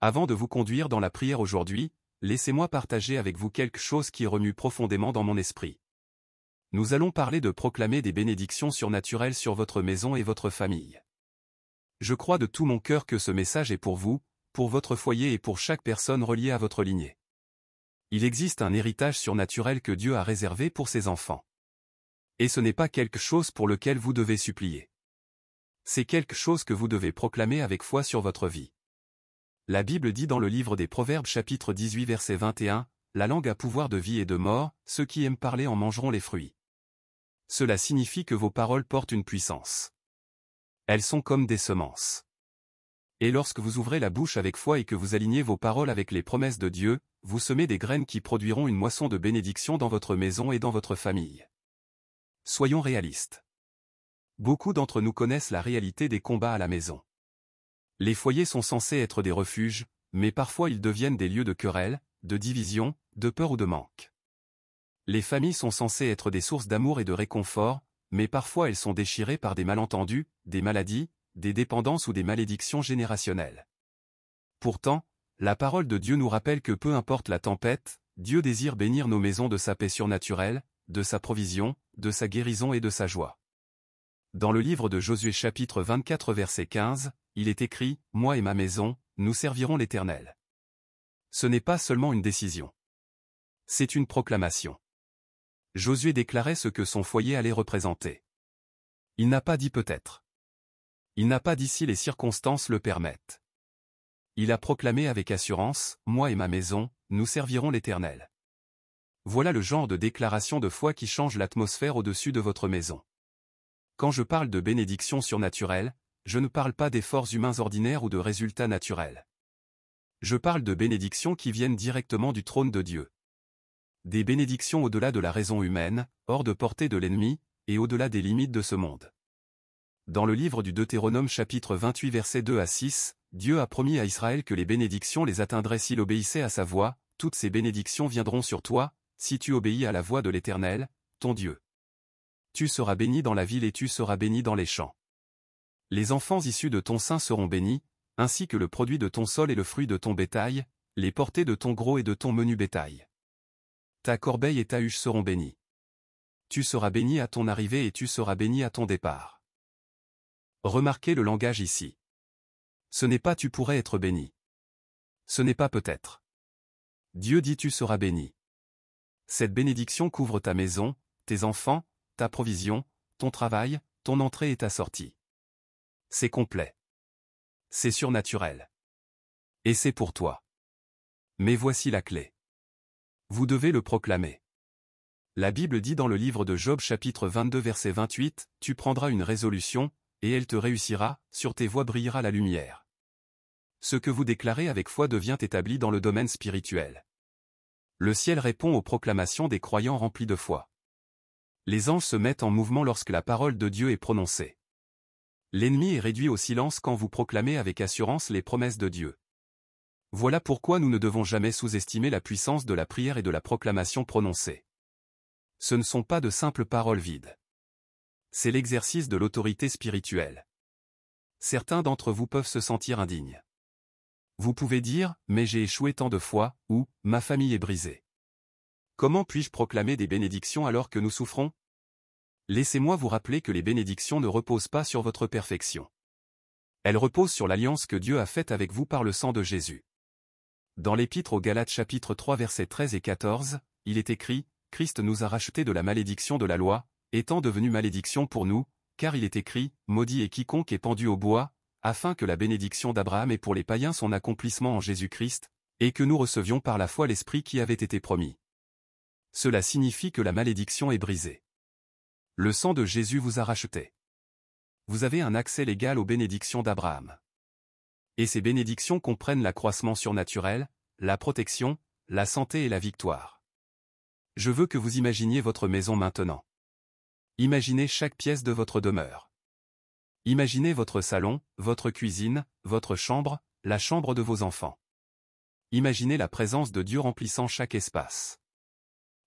Avant de vous conduire dans la prière aujourd'hui, laissez-moi partager avec vous quelque chose qui remue profondément dans mon esprit. Nous allons parler de proclamer des bénédictions surnaturelles sur votre maison et votre famille. Je crois de tout mon cœur que ce message est pour vous, pour votre foyer et pour chaque personne reliée à votre lignée. Il existe un héritage surnaturel que Dieu a réservé pour ses enfants. Et ce n'est pas quelque chose pour lequel vous devez supplier. C'est quelque chose que vous devez proclamer avec foi sur votre vie. La Bible dit dans le livre des Proverbes chapitre 18 verset 21, « La langue a pouvoir de vie et de mort, ceux qui aiment parler en mangeront les fruits. » Cela signifie que vos paroles portent une puissance. Elles sont comme des semences. Et lorsque vous ouvrez la bouche avec foi et que vous alignez vos paroles avec les promesses de Dieu, vous semez des graines qui produiront une moisson de bénédiction dans votre maison et dans votre famille. Soyons réalistes. Beaucoup d'entre nous connaissent la réalité des combats à la maison. Les foyers sont censés être des refuges, mais parfois ils deviennent des lieux de querelle, de division, de peur ou de manque. Les familles sont censées être des sources d'amour et de réconfort, mais parfois elles sont déchirées par des malentendus, des maladies, des dépendances ou des malédictions générationnelles. Pourtant, la parole de Dieu nous rappelle que peu importe la tempête, Dieu désire bénir nos maisons de sa paix surnaturelle, de sa provision, de sa guérison et de sa joie. Dans le livre de Josué chapitre 24 verset 15, il est écrit « Moi et ma maison, nous servirons l'Éternel ». Ce n'est pas seulement une décision. C'est une proclamation. Josué déclarait ce que son foyer allait représenter. Il n'a pas dit peut-être. Il n'a pas dit si les circonstances le permettent. Il a proclamé avec assurance « Moi et ma maison, nous servirons l'Éternel ». Voilà le genre de déclaration de foi qui change l'atmosphère au-dessus de votre maison. Quand je parle de bénédiction surnaturelle, je ne parle pas d'efforts humains ordinaires ou de résultats naturels. Je parle de bénédictions qui viennent directement du trône de Dieu. Des bénédictions au-delà de la raison humaine, hors de portée de l'ennemi, et au-delà des limites de ce monde. Dans le livre du Deutéronome chapitre 28 versets 2 à 6, Dieu a promis à Israël que les bénédictions les atteindраient s'il obéissait à sa voix, toutes ces bénédictions viendront sur toi, si tu obéis à la voix de l'Éternel, ton Dieu. Tu seras béni dans la ville et tu seras béni dans les champs. Les enfants issus de ton sein seront bénis, ainsi que le produit de ton sol et le fruit de ton bétail, les portées de ton gros et de ton menu bétail. Ta corbeille et ta huche seront bénies. Tu seras béni à ton arrivée et tu seras béni à ton départ. Remarquez le langage ici. Ce n'est pas tu pourrais être béni. Ce n'est pas peut-être. Dieu dit tu seras béni. Cette bénédiction couvre ta maison, tes enfants, ta provision, ton travail, ton entrée et ta sortie. C'est complet. C'est surnaturel. Et c'est pour toi. Mais voici la clé. Vous devez le proclamer. La Bible dit dans le livre de Job chapitre 22 verset 28, « Tu prendras une résolution, et elle te réussira, sur tes voies brillera la lumière. » Ce que vous déclarez avec foi devient établi dans le domaine spirituel. Le ciel répond aux proclamations des croyants remplis de foi. Les anges se mettent en mouvement lorsque la parole de Dieu est prononcée. L'ennemi est réduit au silence quand vous proclamez avec assurance les promesses de Dieu. Voilà pourquoi nous ne devons jamais sous-estimer la puissance de la prière et de la proclamation prononcée. Ce ne sont pas de simples paroles vides. C'est l'exercice de l'autorité spirituelle. Certains d'entre vous peuvent se sentir indignes. Vous pouvez dire « mais j'ai échoué tant de fois » ou « ma famille est brisée ». Comment puis-je proclamer des bénédictions alors que nous souffrons? Laissez-moi vous rappeler que les bénédictions ne reposent pas sur votre perfection. Elles reposent sur l'alliance que Dieu a faite avec vous par le sang de Jésus. Dans l'Épître aux Galates chapitre 3 versets 13 et 14, il est écrit « Christ nous a rachetés de la malédiction de la loi, étant devenu malédiction pour nous, car il est écrit « Maudit est quiconque est pendu au bois », afin que la bénédiction d'Abraham ait pour les païens son accomplissement en Jésus-Christ, et que nous recevions par la foi l'Esprit qui avait été promis. Cela signifie que la malédiction est brisée. Le sang de Jésus vous a racheté. Vous avez un accès légal aux bénédictions d'Abraham. Et ces bénédictions comprennent l'accroissement surnaturel, la protection, la santé et la victoire. Je veux que vous imaginiez votre maison maintenant. Imaginez chaque pièce de votre demeure. Imaginez votre salon, votre cuisine, votre chambre, la chambre de vos enfants. Imaginez la présence de Dieu remplissant chaque espace.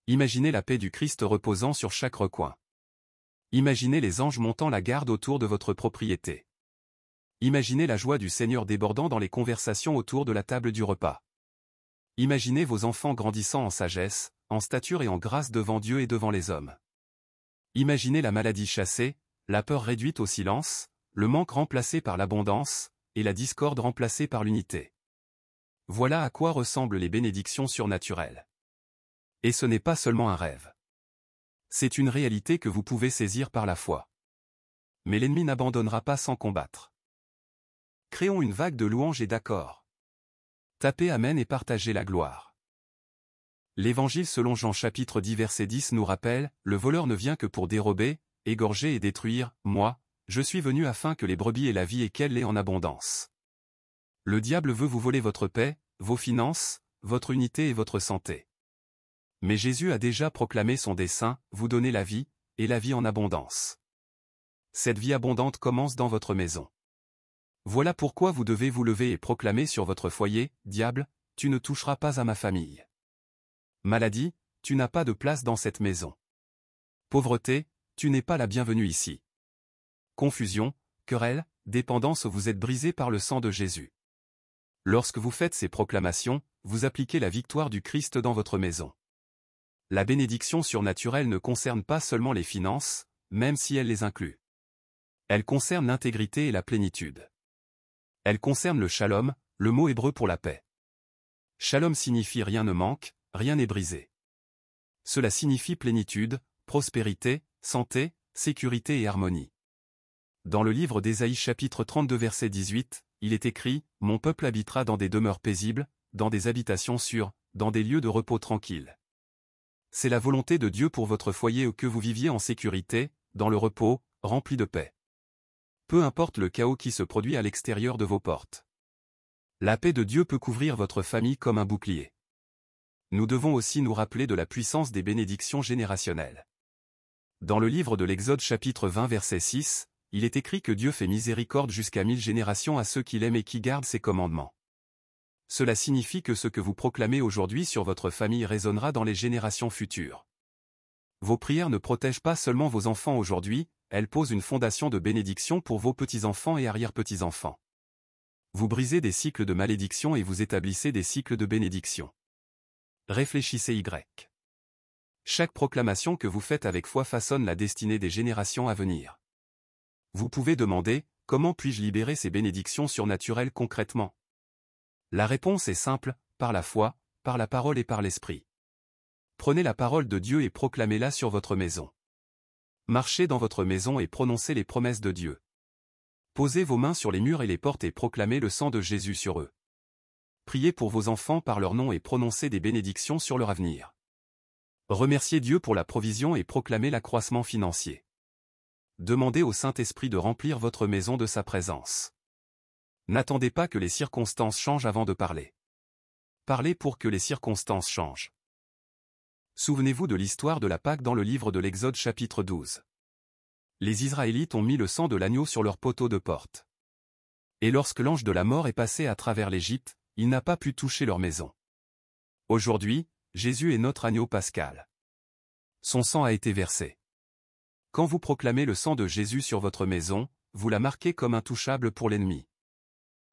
Imaginez la paix du Christ reposant sur chaque recoin. Imaginez les anges montant la garde autour de votre propriété. Imaginez la joie du Seigneur débordant dans les conversations autour de la table du repas. Imaginez vos enfants grandissant en sagesse, en stature et en grâce devant Dieu et devant les hommes. Imaginez la maladie chassée, la peur réduite au silence, le manque remplacé par l'abondance, et la discorde remplacée par l'unité. Voilà à quoi ressemblent les bénédictions surnaturelles. Et ce n'est pas seulement un rêve. C'est une réalité que vous pouvez saisir par la foi. Mais l'ennemi n'abandonnera pas sans combattre. Créons une vague de louanges et d'accords. Tapez Amen et partagez la gloire. L'Évangile selon Jean chapitre 10 verset 10 nous rappelle, « Le voleur ne vient que pour dérober, égorger et détruire, moi, je suis venu afin que les brebis aient la vie et qu'elle l'ait en abondance. » Le diable veut vous voler votre paix, vos finances, votre unité et votre santé. Mais Jésus a déjà proclamé son dessein, vous donner la vie, et la vie en abondance. Cette vie abondante commence dans votre maison. Voilà pourquoi vous devez vous lever et proclamer sur votre foyer, « Diable, tu ne toucheras pas à ma famille. » Maladie, tu n'as pas de place dans cette maison. Pauvreté, tu n'es pas la bienvenue ici. Confusion, querelle, dépendance, vous êtes brisés par le sang de Jésus. Lorsque vous faites ces proclamations, vous appliquez la victoire du Christ dans votre maison. La bénédiction surnaturelle ne concerne pas seulement les finances, même si elle les inclut. Elle concerne l'intégrité et la plénitude. Elle concerne le shalom, le mot hébreu pour la paix. Shalom signifie rien ne manque, rien n'est brisé. Cela signifie plénitude, prospérité, santé, sécurité et harmonie. Dans le livre d'Ésaïe chapitre 32 verset 18, il est écrit, « Mon peuple habitera dans des demeures paisibles, dans des habitations sûres, dans des lieux de repos tranquilles. » C'est la volonté de Dieu pour votre foyer que vous viviez en sécurité, dans le repos, rempli de paix. Peu importe le chaos qui se produit à l'extérieur de vos portes. La paix de Dieu peut couvrir votre famille comme un bouclier. Nous devons aussi nous rappeler de la puissance des bénédictions générationnelles. Dans le livre de l'Exode chapitre 20 verset 6, il est écrit que Dieu fait miséricorde jusqu'à 1000 générations à ceux qui l'aiment et qui gardent ses commandements. Cela signifie que ce que vous proclamez aujourd'hui sur votre famille résonnera dans les générations futures. Vos prières ne protègent pas seulement vos enfants aujourd'hui, elles posent une fondation de bénédiction pour vos petits-enfants et arrière-petits-enfants. Vous brisez des cycles de malédiction et vous établissez des cycles de bénédiction. Réfléchissez Y. Chaque proclamation que vous faites avec foi façonne la destinée des générations à venir. Vous pouvez demander, comment puis-je libérer ces bénédictions surnaturelles concrètement? La réponse est simple, par la foi, par la parole et par l'esprit. Prenez la parole de Dieu et proclamez-la sur votre maison. Marchez dans votre maison et prononcez les promesses de Dieu. Posez vos mains sur les murs et les portes et proclamez le sang de Jésus sur eux. Priez pour vos enfants par leur nom et prononcez des bénédictions sur leur avenir. Remerciez Dieu pour la provision et proclamez l'accroissement financier. Demandez au Saint-Esprit de remplir votre maison de sa présence. N'attendez pas que les circonstances changent avant de parler. Parlez pour que les circonstances changent. Souvenez-vous de l'histoire de la Pâque dans le livre de l'Exode chapitre 12. Les Israélites ont mis le sang de l'agneau sur leur poteau de porte. Et lorsque l'ange de la mort est passé à travers l'Égypte, il n'a pas pu toucher leur maison. Aujourd'hui, Jésus est notre agneau pascal. Son sang a été versé. Quand vous proclamez le sang de Jésus sur votre maison, vous la marquez comme intouchable pour l'ennemi.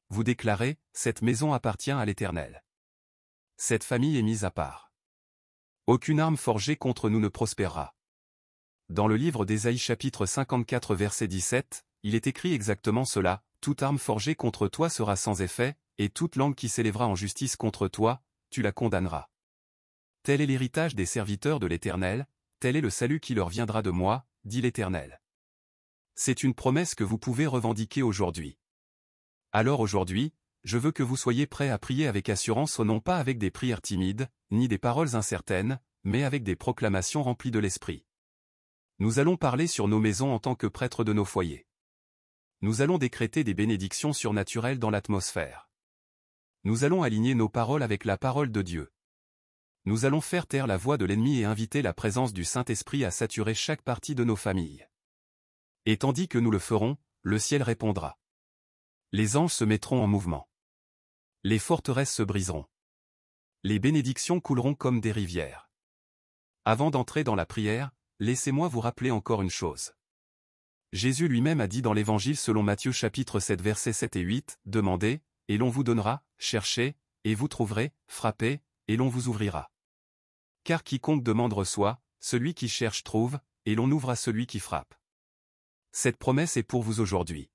Vous déclarez, cette maison appartient à l'Éternel. Cette famille est mise à part. Aucune arme forgée contre nous ne prospérera. Dans le livre d'Ésaïe chapitre 54 verset 17, il est écrit exactement cela, toute arme forgée contre toi sera sans effet, et toute langue qui s'élèvera en justice contre toi, tu la condamneras. Tel est l'héritage des serviteurs de l'Éternel, tel est le salut qui leur viendra de moi, dit l'Éternel. C'est une promesse que vous pouvez revendiquer aujourd'hui. Alors aujourd'hui, je veux que vous soyez prêts à prier avec assurance, non pas avec des prières timides, ni des paroles incertaines, mais avec des proclamations remplies de l'Esprit. Nous allons parler sur nos maisons en tant que prêtres de nos foyers. Nous allons décréter des bénédictions surnaturelles dans l'atmosphère. Nous allons aligner nos paroles avec la parole de Dieu. Nous allons faire taire la voix de l'ennemi et inviter la présence du Saint-Esprit à saturer chaque partie de nos familles. Et tandis que nous le ferons, le ciel répondra. Les anges se mettront en mouvement. Les forteresses se briseront. Les bénédictions couleront comme des rivières. Avant d'entrer dans la prière, laissez-moi vous rappeler encore une chose. Jésus lui-même a dit dans l'Évangile selon Matthieu chapitre 7 versets 7 et 8, « Demandez, et l'on vous donnera, cherchez, et vous trouverez, frappez, et l'on vous ouvrira. Car quiconque demande reçoit, celui qui cherche trouve, et l'on ouvre à celui qui frappe. » Cette promesse est pour vous aujourd'hui.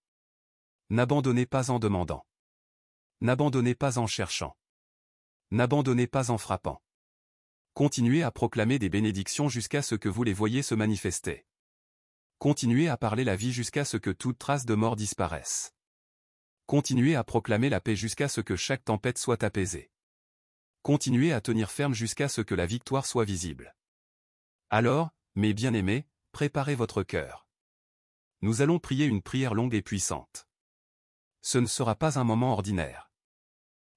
N'abandonnez pas en demandant. N'abandonnez pas en cherchant. N'abandonnez pas en frappant. Continuez à proclamer des bénédictions jusqu'à ce que vous les voyiez se manifester. Continuez à parler la vie jusqu'à ce que toute trace de mort disparaisse. Continuez à proclamer la paix jusqu'à ce que chaque tempête soit apaisée. Continuez à tenir ferme jusqu'à ce que la victoire soit visible. Alors, mes bien-aimés, préparez votre cœur. Nous allons prier une prière longue et puissante. Ce ne sera pas un moment ordinaire.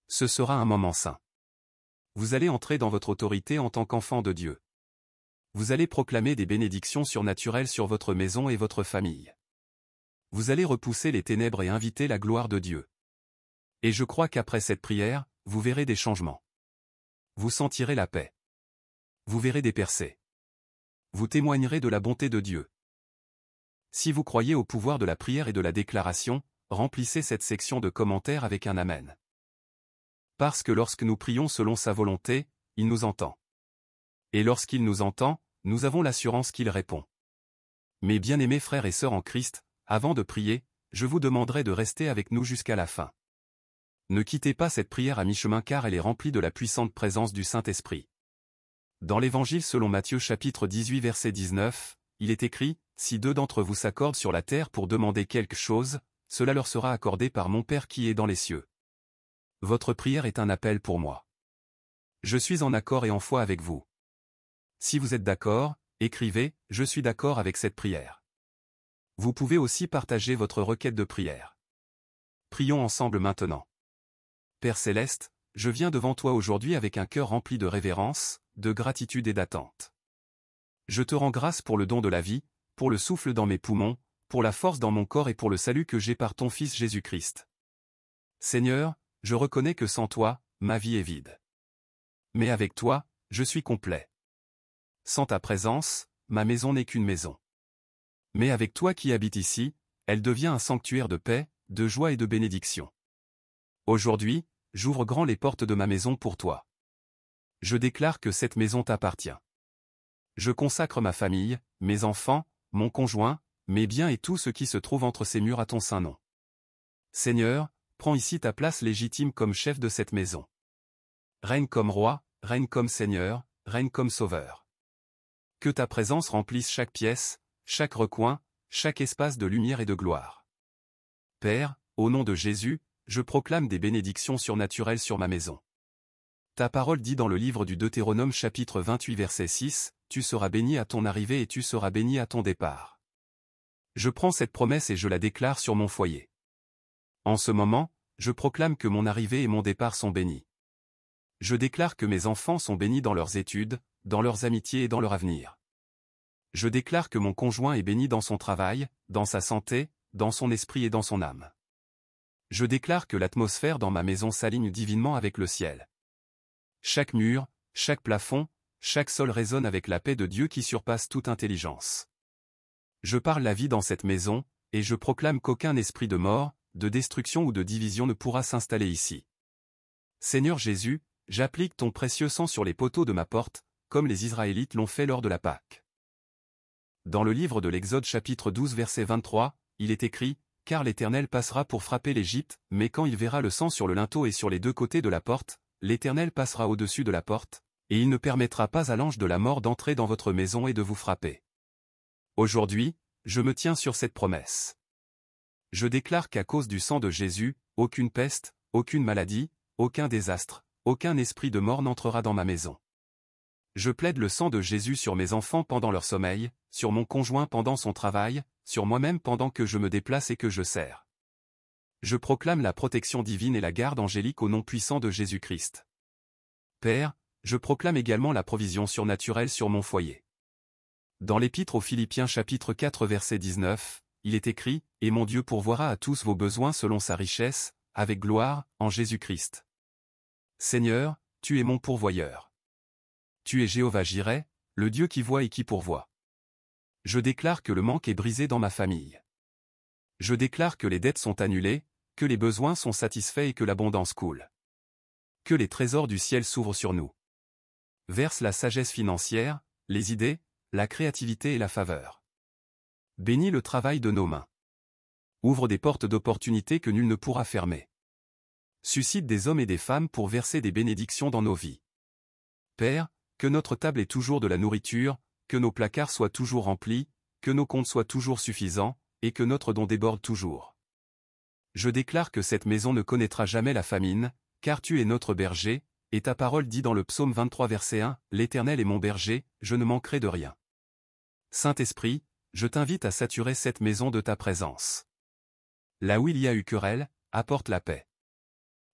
Ce sera un moment saint. Vous allez entrer dans votre autorité en tant qu'enfant de Dieu. Vous allez proclamer des bénédictions surnaturelles sur votre maison et votre famille. Vous allez repousser les ténèbres et inviter la gloire de Dieu. Et je crois qu'après cette prière, vous verrez des changements. Vous sentirez la paix. Vous verrez des percées. Vous témoignerez de la bonté de Dieu. Si vous croyez au pouvoir de la prière et de la déclaration, remplissez cette section de commentaires avec un Amen. Parce que lorsque nous prions selon sa volonté, il nous entend. Et lorsqu'il nous entend, nous avons l'assurance qu'il répond. Mes bien-aimés frères et sœurs en Christ, avant de prier, je vous demanderai de rester avec nous jusqu'à la fin. Ne quittez pas cette prière à mi-chemin car elle est remplie de la puissante présence du Saint-Esprit. Dans l'Évangile selon Matthieu chapitre 18 verset 19, il est écrit, « Si deux d'entre vous s'accordent sur la terre pour demander quelque chose, cela leur sera accordé par mon Père qui est dans les cieux. » Votre prière est un appel pour moi. Je suis en accord et en foi avec vous. Si vous êtes d'accord, écrivez « Je suis d'accord avec cette prière ». Vous pouvez aussi partager votre requête de prière. Prions ensemble maintenant. Père Céleste, je viens devant toi aujourd'hui avec un cœur rempli de révérence, de gratitude et d'attente. Je te rends grâce pour le don de la vie, pour le souffle dans mes poumons, pour la force dans mon corps et pour le salut que j'ai par ton Fils Jésus-Christ. Seigneur, je reconnais que sans toi, ma vie est vide. Mais avec toi, je suis complet. Sans ta présence, ma maison n'est qu'une maison. Mais avec toi qui habites ici, elle devient un sanctuaire de paix, de joie et de bénédiction. Aujourd'hui, j'ouvre grand les portes de ma maison pour toi. Je déclare que cette maison t'appartient. Je consacre ma famille, mes enfants, mon conjoint, mes biens et tout ce qui se trouve entre ces murs à ton saint nom. Seigneur, prends ici ta place légitime comme chef de cette maison. Règne comme roi, règne comme Seigneur, règne comme Sauveur. Que ta présence remplisse chaque pièce, chaque recoin, chaque espace de lumière et de gloire. Père, au nom de Jésus, je proclame des bénédictions surnaturelles sur ma maison. Ta parole dit dans le livre du Deutéronome chapitre 28 verset 6, « Tu seras béni à ton arrivée et tu seras béni à ton départ. » Je prends cette promesse et je la déclare sur mon foyer. En ce moment, je proclame que mon arrivée et mon départ sont bénis. Je déclare que mes enfants sont bénis dans leurs études, dans leurs amitiés et dans leur avenir. Je déclare que mon conjoint est béni dans son travail, dans sa santé, dans son esprit et dans son âme. Je déclare que l'atmosphère dans ma maison s'aligne divinement avec le ciel. Chaque mur, chaque plafond, chaque sol résonne avec la paix de Dieu qui surpasse toute intelligence. Je parle la vie dans cette maison, et je proclame qu'aucun esprit de mort, de destruction ou de division ne pourra s'installer ici. Seigneur Jésus, j'applique ton précieux sang sur les poteaux de ma porte, comme les Israélites l'ont fait lors de la Pâque. Dans le livre de l'Exode chapitre 12 verset 23, il est écrit, « Car l'Éternel passera pour frapper l'Égypte, mais quand il verra le sang sur le linteau et sur les deux côtés de la porte, l'Éternel passera au-dessus de la porte, et il ne permettra pas à l'ange de la mort d'entrer dans votre maison et de vous frapper. » Aujourd'hui, je me tiens sur cette promesse. Je déclare qu'à cause du sang de Jésus, aucune peste, aucune maladie, aucun désastre, aucun esprit de mort n'entrera dans ma maison. Je plaide le sang de Jésus sur mes enfants pendant leur sommeil, sur mon conjoint pendant son travail, sur moi-même pendant que je me déplace et que je sers. Je proclame la protection divine et la garde angélique au nom puissant de Jésus-Christ. Père, je proclame également la provision surnaturelle sur mon foyer. Dans l'Épître aux Philippiens chapitre 4 verset 19, il est écrit, « Et mon Dieu pourvoira à tous vos besoins selon sa richesse, avec gloire, en Jésus-Christ. » Seigneur, tu es mon pourvoyeur. Tu es Jéhovah Jireh, le Dieu qui voit et qui pourvoit. Je déclare que le manque est brisé dans ma famille. Je déclare que les dettes sont annulées, que les besoins sont satisfaits et que l'abondance coule. Que les trésors du ciel s'ouvrent sur nous. Verse la sagesse financière, les idées, la créativité et la faveur. Bénis le travail de nos mains. Ouvre des portes d'opportunités que nul ne pourra fermer. Suscite des hommes et des femmes pour verser des bénédictions dans nos vies. Père, que notre table ait toujours de la nourriture, que nos placards soient toujours remplis, que nos comptes soient toujours suffisants, et que notre don déborde toujours. Je déclare que cette maison ne connaîtra jamais la famine, car tu es notre berger, et ta parole dit dans le psaume 23 verset 1, « L'Éternel est mon berger, je ne manquerai de rien. » Saint-Esprit, je t'invite à saturer cette maison de ta présence. Là où il y a eu querelle, apporte la paix.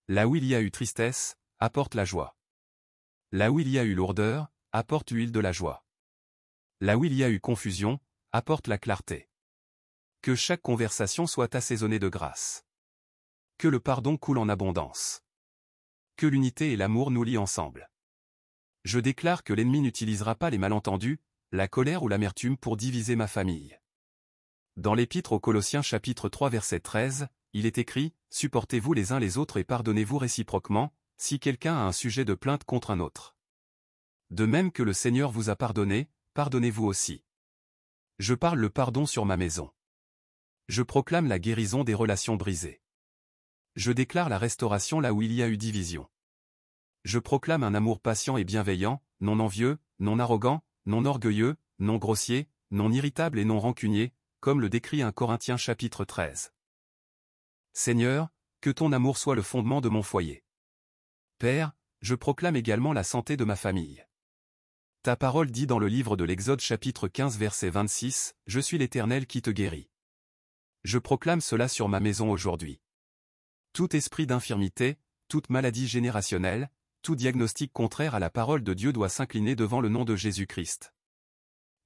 Là où il y a eu tristesse, apporte la joie. Là où il y a eu lourdeur, apporte l'huile de la joie. Là où il y a eu confusion, apporte la clarté. Que chaque conversation soit assaisonnée de grâce. Que le pardon coule en abondance. Que l'unité et l'amour nous lient ensemble. Je déclare que l'ennemi n'utilisera pas les malentendus, la colère ou l'amertume pour diviser ma famille. Dans l'Épître aux Colossiens chapitre 3 verset 13, il est écrit « Supportez-vous les uns les autres et pardonnez-vous réciproquement, si quelqu'un a un sujet de plainte contre un autre. De même que le Seigneur vous a pardonné, pardonnez-vous aussi. » Je parle le pardon sur ma maison. Je proclame la guérison des relations brisées. Je déclare la restauration là où il y a eu division. Je proclame un amour patient et bienveillant, non envieux, non arrogant, non orgueilleux, non grossier, non irritable et non rancunier, comme le décrit 1 Corinthiens chapitre 13. Seigneur, que ton amour soit le fondement de mon foyer. Père, je proclame également la santé de ma famille. Ta parole dit dans le livre de l'Exode chapitre 15 verset 26, « Je suis l'Éternel qui te guérit. » Je proclame cela sur ma maison aujourd'hui. Tout esprit d'infirmité, toute maladie générationnelle, tout diagnostic contraire à la parole de Dieu doit s'incliner devant le nom de Jésus-Christ.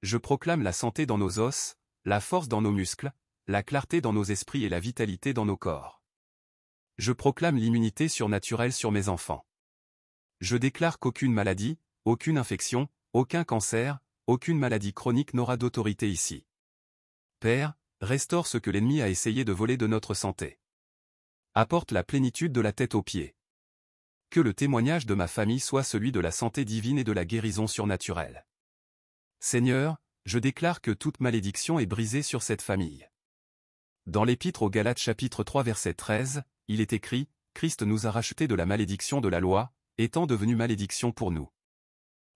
Je proclame la santé dans nos os, la force dans nos muscles, la clarté dans nos esprits et la vitalité dans nos corps. Je proclame l'immunité surnaturelle sur mes enfants. Je déclare qu'aucune maladie, aucune infection, aucun cancer, aucune maladie chronique n'aura d'autorité ici. Père, restaure ce que l'ennemi a essayé de voler de notre santé. Apporte la plénitude de la tête aux pieds. Que le témoignage de ma famille soit celui de la santé divine et de la guérison surnaturelle. Seigneur, je déclare que toute malédiction est brisée sur cette famille. Dans l'Épître aux Galates chapitre 3 verset 13, il est écrit, « Christ nous a rachetés de la malédiction de la loi, étant devenu malédiction pour nous. »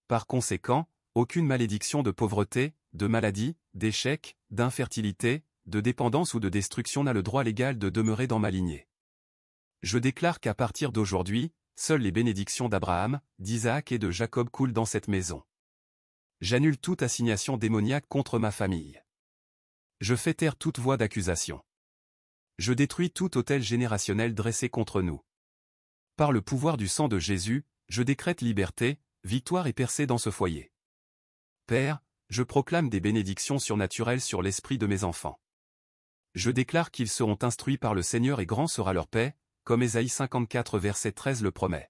Par conséquent, aucune malédiction de pauvreté, de maladie, d'échec, d'infertilité, de dépendance ou de destruction n'a le droit légal de demeurer dans ma lignée. Je déclare qu'à partir d'aujourd'hui, seules les bénédictions d'Abraham, d'Isaac et de Jacob coulent dans cette maison. J'annule toute assignation démoniaque contre ma famille. Je fais taire toute voix d'accusation. Je détruis tout autel générationnel dressé contre nous. Par le pouvoir du sang de Jésus, je décrète liberté, victoire et percée dans ce foyer. Père, je proclame des bénédictions surnaturelles sur l'esprit de mes enfants. Je déclare qu'ils seront instruits par le Seigneur et grand sera leur paix, comme Ésaïe 54 verset 13 le promet.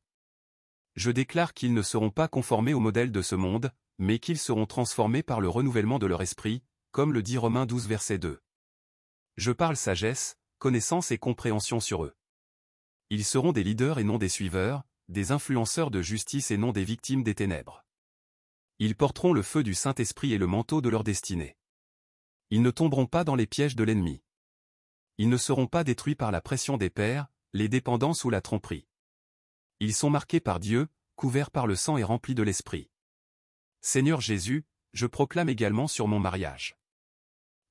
Je déclare qu'ils ne seront pas conformés au modèle de ce monde, mais qu'ils seront transformés par le renouvellement de leur esprit, comme le dit Romains 12 verset 2. Je parle sagesse, connaissance et compréhension sur eux. Ils seront des leaders et non des suiveurs, des influenceurs de justice et non des victimes des ténèbres. Ils porteront le feu du Saint-Esprit et le manteau de leur destinée. Ils ne tomberont pas dans les pièges de l'ennemi. Ils ne seront pas détruits par la pression des pères, les dépendances ou la tromperie. Ils sont marqués par Dieu, couverts par le sang et remplis de l'Esprit. Seigneur Jésus, je proclame également sur mon mariage.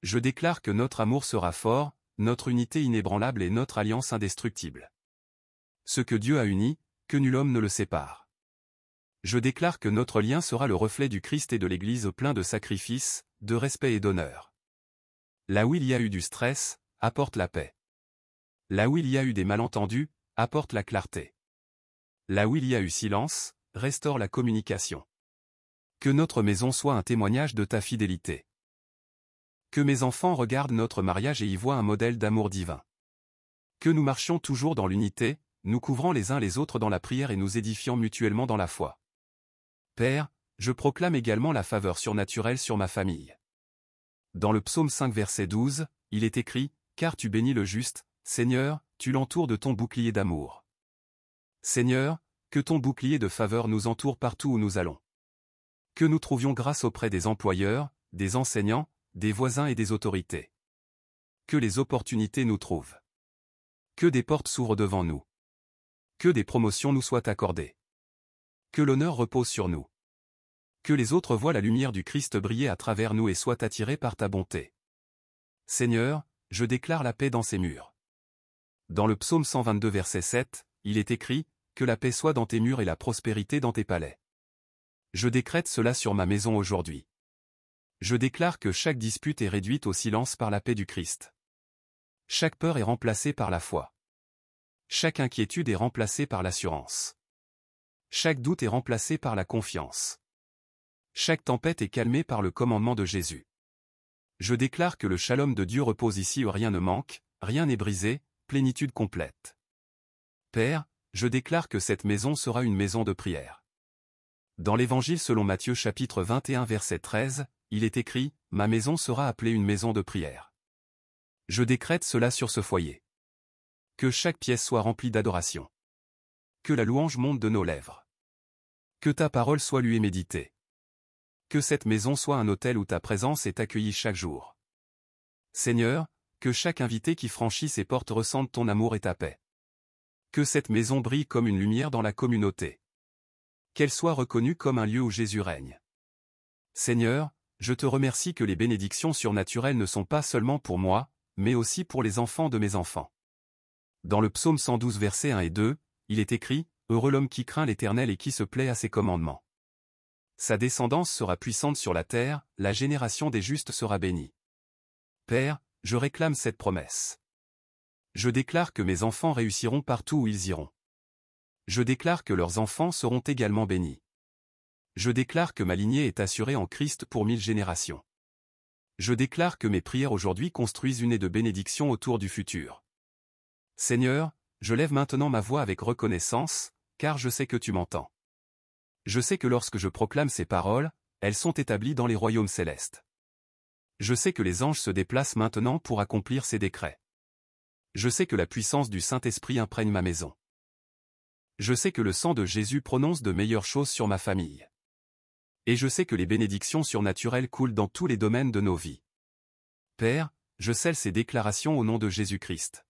Je déclare que notre amour sera fort, notre unité inébranlable et notre alliance indestructible. Ce que Dieu a uni, que nul homme ne le sépare. Je déclare que notre lien sera le reflet du Christ et de l'Église plein de sacrifices, de respect et d'honneur. Là où il y a eu du stress, apporte la paix. Là où il y a eu des malentendus, apporte la clarté. Là où il y a eu silence, restaure la communication. Que notre maison soit un témoignage de ta fidélité. Que mes enfants regardent notre mariage et y voient un modèle d'amour divin. Que nous marchions toujours dans l'unité, nous couvrant les uns les autres dans la prière et nous édifiant mutuellement dans la foi. Père, je proclame également la faveur surnaturelle sur ma famille. Dans le psaume 5 verset 12, il est écrit, car tu bénis le juste, Seigneur, tu l'entoures de ton bouclier d'amour. Seigneur, que ton bouclier de faveur nous entoure partout où nous allons. Que nous trouvions grâce auprès des employeurs, des enseignants, des voisins et des autorités. Que les opportunités nous trouvent. Que des portes s'ouvrent devant nous. Que des promotions nous soient accordées. Que l'honneur repose sur nous. Que les autres voient la lumière du Christ briller à travers nous et soient attirés par ta bonté. Seigneur, je déclare la paix dans ces murs. Dans le psaume 122 verset 7, il est écrit, « Que la paix soit dans tes murs et la prospérité dans tes palais. » Je décrète cela sur ma maison aujourd'hui. Je déclare que chaque dispute est réduite au silence par la paix du Christ. Chaque peur est remplacée par la foi. Chaque inquiétude est remplacée par l'assurance. Chaque doute est remplacé par la confiance. Chaque tempête est calmée par le commandement de Jésus. Je déclare que le shalom de Dieu repose ici où rien ne manque, rien n'est brisé, plénitude complète. Père, je déclare que cette maison sera une maison de prière. Dans l'Évangile selon Matthieu chapitre 21 verset 13, il est écrit, « Ma maison sera appelée une maison de prière. » Je décrète cela sur ce foyer. Que chaque pièce soit remplie d'adoration. Que la louange monte de nos lèvres. Que ta parole soit lue et méditée. Que cette maison soit un hôtel où ta présence est accueillie chaque jour. Seigneur, que chaque invité qui franchit ces portes ressente ton amour et ta paix. Que cette maison brille comme une lumière dans la communauté. Qu'elle soit reconnue comme un lieu où Jésus règne. Seigneur, je te remercie que les bénédictions surnaturelles ne sont pas seulement pour moi, mais aussi pour les enfants de mes enfants. Dans le psaume 112 versets 1 et 2, il est écrit, « Heureux l'homme qui craint l'Éternel et qui se plaît à ses commandements. Sa descendance sera puissante sur la terre, la génération des justes sera bénie. » Père, je réclame cette promesse. Je déclare que mes enfants réussiront partout où ils iront. Je déclare que leurs enfants seront également bénis. Je déclare que ma lignée est assurée en Christ pour 1000 générations. Je déclare que mes prières aujourd'hui construisent une haie de bénédiction autour du futur. Seigneur, je lève maintenant ma voix avec reconnaissance, car je sais que tu m'entends. Je sais que lorsque je proclame ces paroles, elles sont établies dans les royaumes célestes. Je sais que les anges se déplacent maintenant pour accomplir ces décrets. Je sais que la puissance du Saint-Esprit imprègne ma maison. Je sais que le sang de Jésus prononce de meilleures choses sur ma famille. Et je sais que les bénédictions surnaturelles coulent dans tous les domaines de nos vies. Père, je scelle ces déclarations au nom de Jésus-Christ.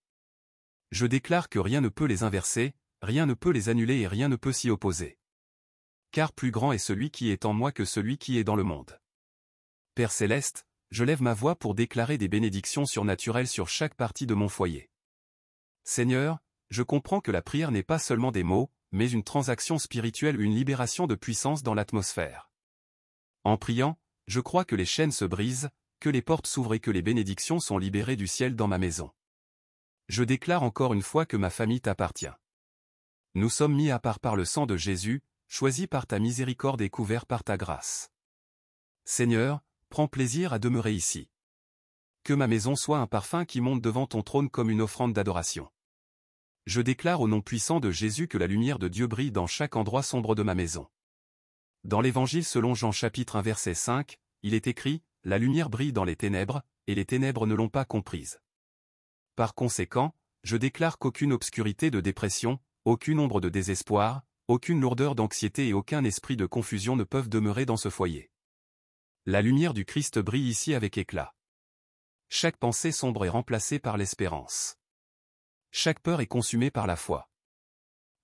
Je déclare que rien ne peut les inverser, rien ne peut les annuler et rien ne peut s'y opposer. Car plus grand est celui qui est en moi que celui qui est dans le monde. Père céleste, je lève ma voix pour déclarer des bénédictions surnaturelles sur chaque partie de mon foyer. Seigneur, je comprends que la prière n'est pas seulement des mots, mais une transaction spirituelle, une libération de puissance dans l'atmosphère. En priant, je crois que les chaînes se brisent, que les portes s'ouvrent et que les bénédictions sont libérées du ciel dans ma maison. Je déclare encore une fois que ma famille t'appartient. Nous sommes mis à part par le sang de Jésus, choisis par ta miséricorde et couverts par ta grâce. Seigneur, prends plaisir à demeurer ici. Que ma maison soit un parfum qui monte devant ton trône comme une offrande d'adoration. Je déclare au nom puissant de Jésus que la lumière de Dieu brille dans chaque endroit sombre de ma maison. Dans l'Évangile selon Jean chapitre 1 verset 5, il est écrit, « La lumière brille dans les ténèbres, et les ténèbres ne l'ont pas comprise. » Par conséquent, je déclare qu'aucune obscurité de dépression, aucune ombre de désespoir, aucune lourdeur d'anxiété et aucun esprit de confusion ne peuvent demeurer dans ce foyer. La lumière du Christ brille ici avec éclat. Chaque pensée sombre est remplacée par l'espérance. Chaque peur est consumée par la foi.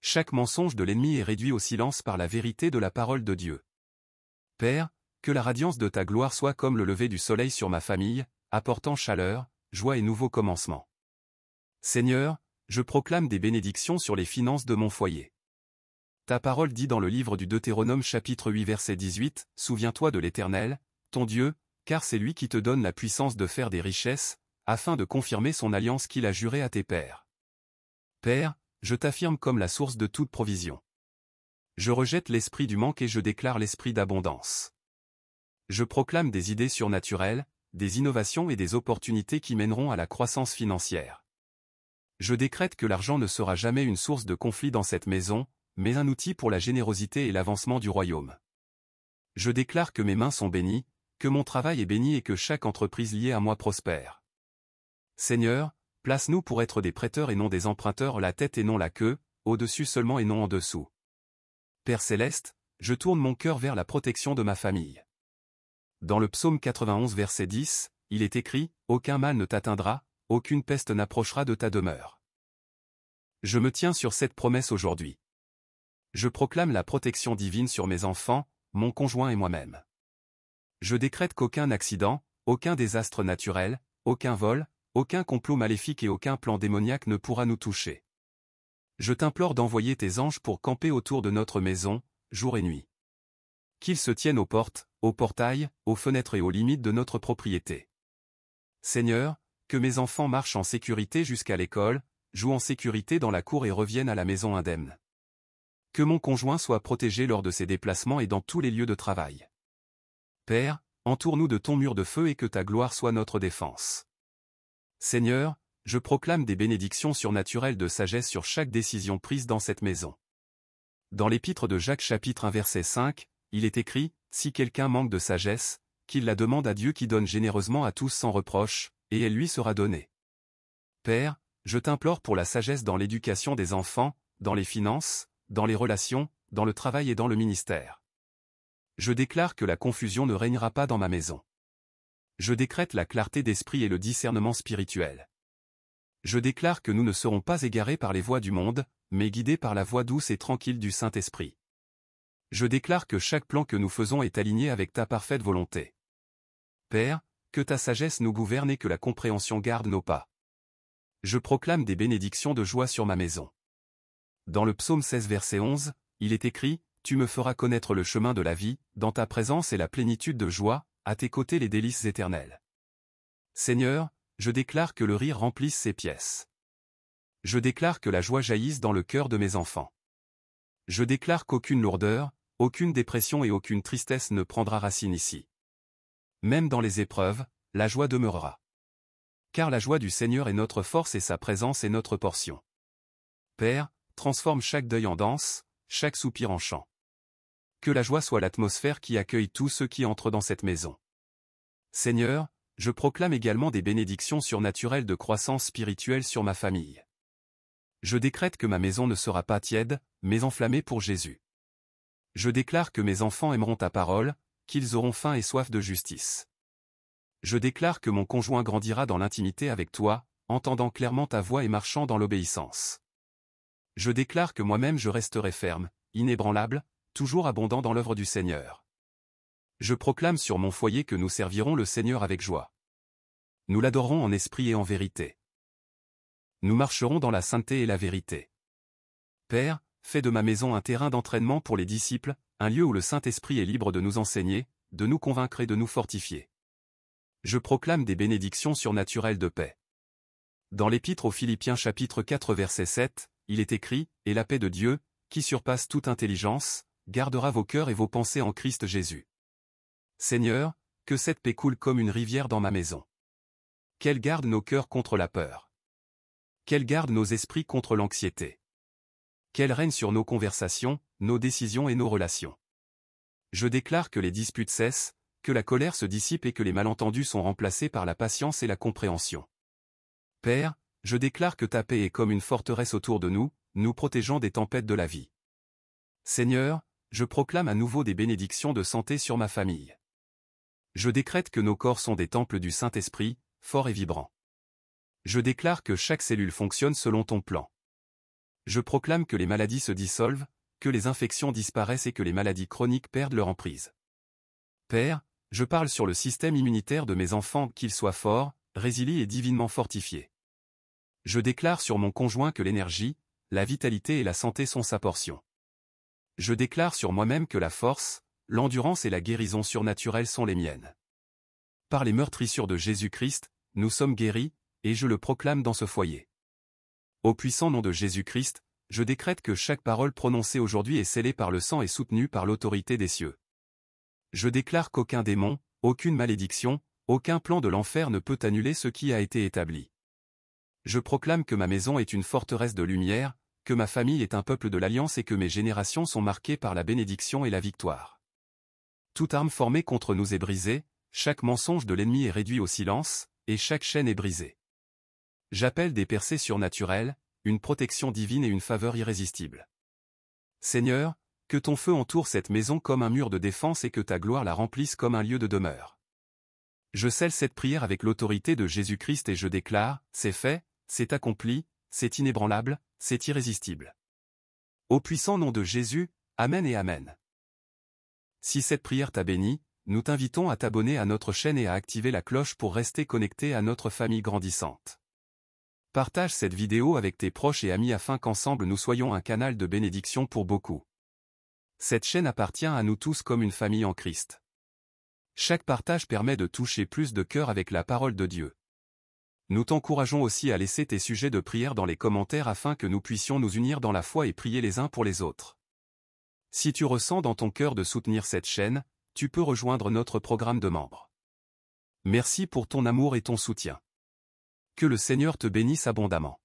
Chaque mensonge de l'ennemi est réduit au silence par la vérité de la parole de Dieu. Père, que la radiance de ta gloire soit comme le lever du soleil sur ma famille, apportant chaleur, joie et nouveau commencement. Seigneur, je proclame des bénédictions sur les finances de mon foyer. Ta parole dit dans le livre du Deutéronome chapitre 8 verset 18, « Souviens-toi de l'Éternel, ton Dieu, car c'est lui qui te donne la puissance de faire des richesses, afin de confirmer son alliance qu'il a jurée à tes pères. » Père, je t'affirme comme la source de toute provision. Je rejette l'esprit du manque et je déclare l'esprit d'abondance. Je proclame des idées surnaturelles, des innovations et des opportunités qui mèneront à la croissance financière. Je décrète que l'argent ne sera jamais une source de conflit dans cette maison, mais un outil pour la générosité et l'avancement du royaume. Je déclare que mes mains sont bénies, que mon travail est béni et que chaque entreprise liée à moi prospère. Seigneur, place-nous pour être des prêteurs et non des emprunteurs, la tête et non la queue, au-dessus seulement et non en dessous. Père céleste, je tourne mon cœur vers la protection de ma famille. Dans le psaume 91 verset 10, il est écrit « Aucun mal ne t'atteindra, aucune peste n'approchera de ta demeure. » Je me tiens sur cette promesse aujourd'hui. Je proclame la protection divine sur mes enfants, mon conjoint et moi-même. Je décrète qu'aucun accident, aucun désastre naturel, aucun vol, aucun complot maléfique et aucun plan démoniaque ne pourra nous toucher. Je t'implore d'envoyer tes anges pour camper autour de notre maison, jour et nuit. Qu'ils se tiennent aux portes, aux portails, aux fenêtres et aux limites de notre propriété. Seigneur, que mes enfants marchent en sécurité jusqu'à l'école, jouent en sécurité dans la cour et reviennent à la maison indemnes. Que mon conjoint soit protégé lors de ses déplacements et dans tous les lieux de travail. Père, entoure-nous de ton mur de feu et que ta gloire soit notre défense. Seigneur, je proclame des bénédictions surnaturelles de sagesse sur chaque décision prise dans cette maison. Dans l'épître de Jacques chapitre 1 verset 5, il est écrit, « Si quelqu'un manque de sagesse, qu'il la demande à Dieu qui donne généreusement à tous sans reproche, et elle lui sera donnée. » Père, je t'implore pour la sagesse dans l'éducation des enfants, dans les finances, dans les relations, dans le travail et dans le ministère. Je déclare que la confusion ne régnera pas dans ma maison. Je décrète la clarté d'esprit et le discernement spirituel. Je déclare que nous ne serons pas égarés par les voies du monde, mais guidés par la voie douce et tranquille du Saint-Esprit. Je déclare que chaque plan que nous faisons est aligné avec ta parfaite volonté. Père, que ta sagesse nous gouverne et que la compréhension garde nos pas. Je proclame des bénédictions de joie sur ma maison. Dans le psaume 16 verset 11, il est écrit, « Tu me feras connaître le chemin de la vie, dans ta présence et la plénitude de joie, à tes côtés les délices éternelles. » Seigneur, je déclare que le rire remplisse ses pièces. Je déclare que la joie jaillisse dans le cœur de mes enfants. Je déclare qu'aucune lourdeur, aucune dépression et aucune tristesse ne prendra racine ici. Même dans les épreuves, la joie demeurera. Car la joie du Seigneur est notre force et sa présence est notre portion. Père, transforme chaque deuil en danse, chaque soupir en chant. Que la joie soit l'atmosphère qui accueille tous ceux qui entrent dans cette maison. Seigneur, je proclame également des bénédictions surnaturelles de croissance spirituelle sur ma famille. Je décrète que ma maison ne sera pas tiède, mais enflammée pour Jésus. Je déclare que mes enfants aimeront ta parole, qu'ils auront faim et soif de justice. Je déclare que mon conjoint grandira dans l'intimité avec toi, entendant clairement ta voix et marchant dans l'obéissance. Je déclare que moi-même je resterai ferme, inébranlable, toujours abondant dans l'œuvre du Seigneur. Je proclame sur mon foyer que nous servirons le Seigneur avec joie. Nous l'adorerons en esprit et en vérité. Nous marcherons dans la sainteté et la vérité. Père, fais de ma maison un terrain d'entraînement pour les disciples, un lieu où le Saint-Esprit est libre de nous enseigner, de nous convaincre et de nous fortifier. Je proclame des bénédictions surnaturelles de paix. Dans l'épître aux Philippiens chapitre 4 verset 7, il est écrit, « Et la paix de Dieu, qui surpasse toute intelligence, gardera vos cœurs et vos pensées en Christ Jésus. » Seigneur, que cette paix coule comme une rivière dans ma maison. Qu'elle garde nos cœurs contre la peur. Qu'elle garde nos esprits contre l'anxiété. Qu'elle règne sur nos conversations, nos décisions et nos relations. Je déclare que les disputes cessent, que la colère se dissipe et que les malentendus sont remplacés par la patience et la compréhension. Père, je déclare que ta paix est comme une forteresse autour de nous, nous protégeant des tempêtes de la vie. Seigneur, je proclame à nouveau des bénédictions de santé sur ma famille. Je décrète que nos corps sont des temples du Saint-Esprit, forts et vibrants. Je déclare que chaque cellule fonctionne selon ton plan. Je proclame que les maladies se dissolvent, que les infections disparaissent et que les maladies chroniques perdent leur emprise. Père, je parle sur le système immunitaire de mes enfants qu'il soit fort, résilient et divinement fortifié. Je déclare sur mon conjoint que l'énergie, la vitalité et la santé sont sa portion. Je déclare sur moi-même que la force, l'endurance et la guérison surnaturelle sont les miennes. Par les meurtrissures de Jésus-Christ, nous sommes guéris, et je le proclame dans ce foyer. Au puissant nom de Jésus-Christ, je décrète que chaque parole prononcée aujourd'hui est scellée par le sang et soutenue par l'autorité des cieux. Je déclare qu'aucun démon, aucune malédiction, aucun plan de l'enfer ne peut annuler ce qui a été établi. Je proclame que ma maison est une forteresse de lumière, que ma famille est un peuple de l'alliance et que mes générations sont marquées par la bénédiction et la victoire. Toute arme formée contre nous est brisée, chaque mensonge de l'ennemi est réduit au silence, et chaque chaîne est brisée. J'appelle des percées surnaturelles, une protection divine et une faveur irrésistible. Seigneur, que ton feu entoure cette maison comme un mur de défense et que ta gloire la remplisse comme un lieu de demeure. Je scelle cette prière avec l'autorité de Jésus-Christ et je déclare, c'est fait, c'est accompli, c'est inébranlable, c'est irrésistible. Au puissant nom de Jésus, Amen et Amen. Si cette prière t'a béni, nous t'invitons à t'abonner à notre chaîne et à activer la cloche pour rester connecté à notre famille grandissante. Partage cette vidéo avec tes proches et amis afin qu'ensemble nous soyons un canal de bénédiction pour beaucoup. Cette chaîne appartient à nous tous comme une famille en Christ. Chaque partage permet de toucher plus de cœurs avec la parole de Dieu. Nous t'encourageons aussi à laisser tes sujets de prière dans les commentaires afin que nous puissions nous unir dans la foi et prier les uns pour les autres. Si tu ressens dans ton cœur de soutenir cette chaîne, tu peux rejoindre notre programme de membres. Merci pour ton amour et ton soutien. Que le Seigneur te bénisse abondamment.